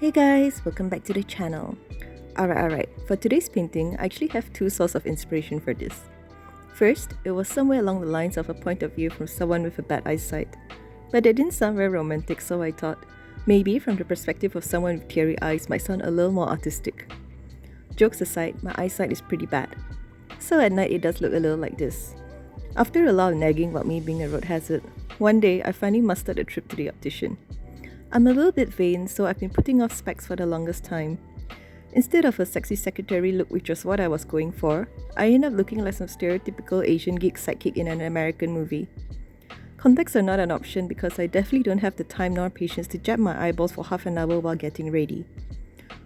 Hey guys, welcome back to the channel. Alright, for today's painting, I actually have two sources of inspiration for this. First, it was somewhere along the lines of a point of view from someone with a bad eyesight. But it didn't sound very romantic, so I thought, maybe from the perspective of someone with teary eyes might sound a little more artistic. Jokes aside, my eyesight is pretty bad. So at night it does look a little like this. After a lot of nagging about me being a road hazard, one day I finally mustered a trip to the optician. I'm a little bit vain, so I've been putting off specs for the longest time. Instead of a sexy secretary look, which was what I was going for, I end up looking like some stereotypical Asian geek sidekick in an American movie. Contacts are not an option because I definitely don't have the time nor patience to jab my eyeballs for half an hour while getting ready.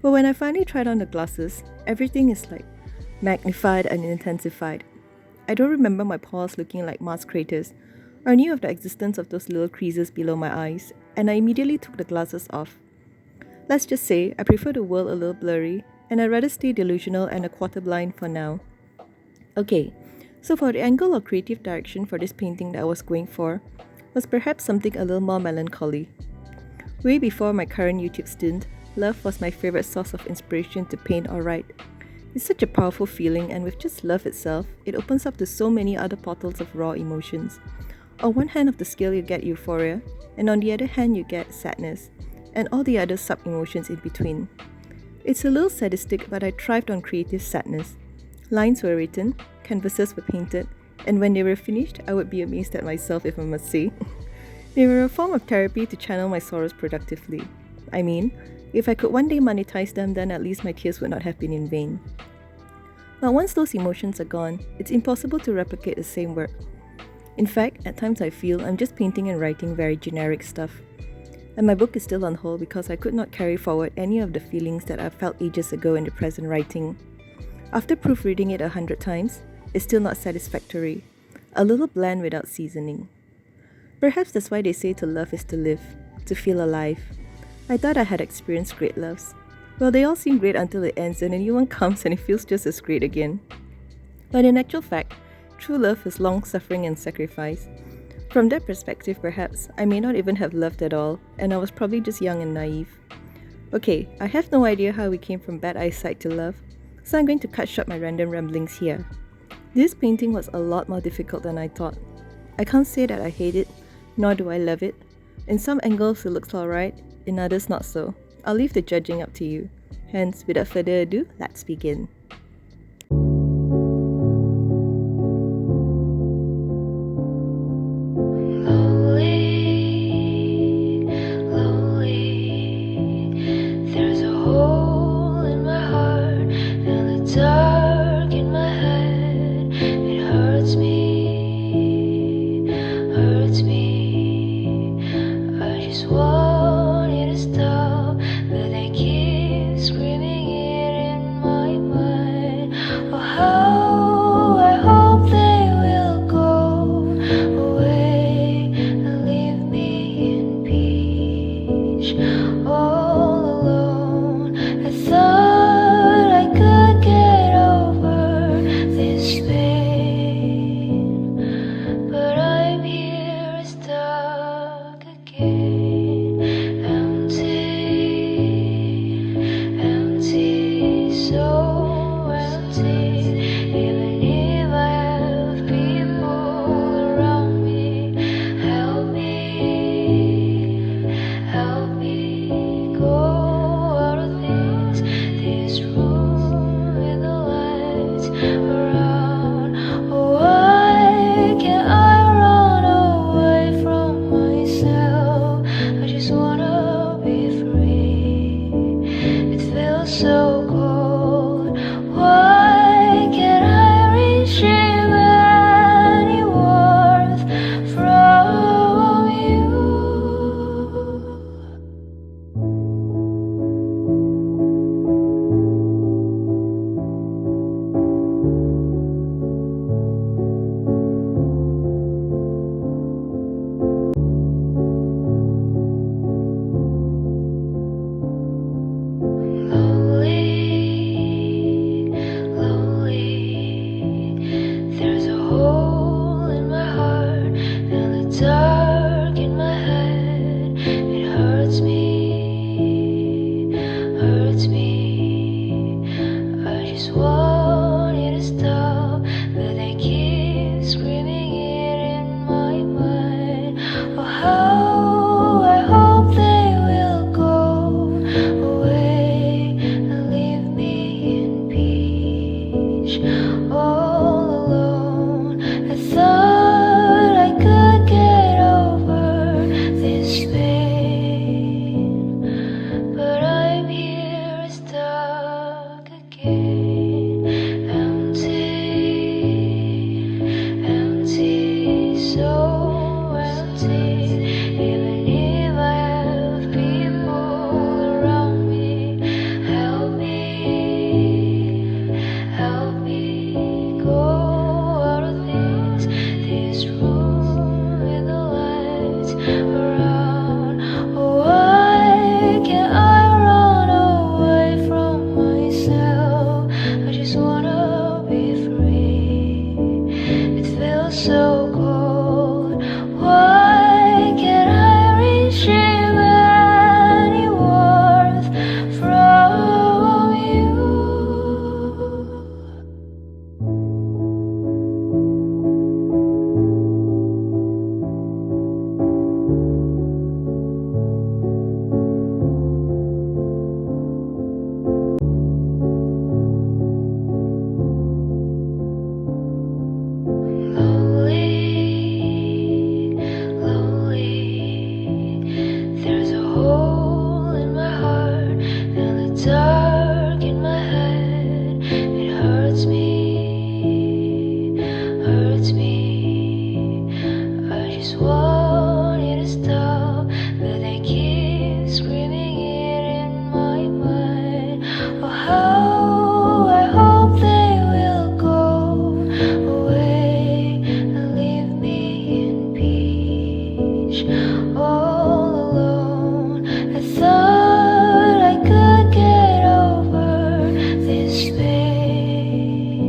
But when I finally tried on the glasses, everything is like magnified and intensified. I don't remember my paws looking like Mars craters, or knew of the existence of those little creases below my eyes, and I immediately took the glasses off. Let's just say I prefer the world a little blurry, and I'd rather stay delusional and a quarter blind for now. Okay, so for the angle or creative direction for this painting that I was going for, was perhaps something a little more melancholy. Way before my current YouTube stint, love was my favorite source of inspiration to paint or write. It's such a powerful feeling, and with just love itself, it opens up to so many other portals of raw emotions. On one hand of the scale you get euphoria, and on the other hand you get sadness, and all the other sub-emotions in between. It's a little sadistic, but I thrived on creative sadness. Lines were written, canvases were painted, and when they were finished, I would be amazed at myself, if I must say. They were a form of therapy to channel my sorrows productively. I mean, if I could one day monetize them, then at least my tears would not have been in vain. But once those emotions are gone, it's impossible to replicate the same work. In fact, at times I feel I'm just painting and writing very generic stuff. And my book is still on hold because I could not carry forward any of the feelings that I felt ages ago in the present writing. After proofreading it 100 times, it's still not satisfactory. A little bland without seasoning. Perhaps that's why they say to love is to live, to feel alive. I thought I had experienced great loves. Well, they all seem great until it ends and a new one comes and it feels just as great again. But in actual fact, true love is long-suffering and sacrifice. From that perspective, perhaps, I may not even have loved at all, and I was probably just young and naive. Okay, I have no idea how we came from bad eyesight to love, so I'm going to cut short my random ramblings here. This painting was a lot more difficult than I thought. I can't say that I hate it, nor do I love it. In some angles it looks alright, in others not so. I'll leave the judging up to you. Hence, without further ado, let's begin. Screaming it in my mind. around. Why can't I run away from myself? I just wanna be free. It feels so cold. Why can't I retrieve any warmth from you? There's a hole in my heart and the dark in my head. It hurts me, hurts me. I just want it to stop, but they keep screaming it in my mind. Oh, how I hope they will go away and leave me in peace. All alone, I thought I could get over this pain,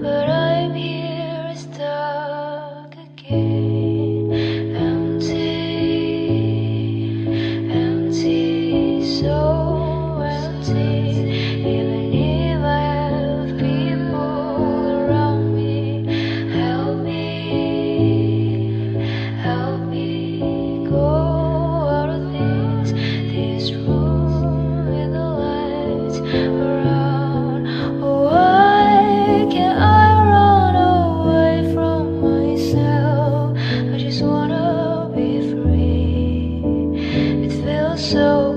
but I'm here stuck again. Empty, empty, so empty. Even if I have people around me, help me go out of this room with the lights around. Why can't I run away from myself? I just wanna be free. It feels so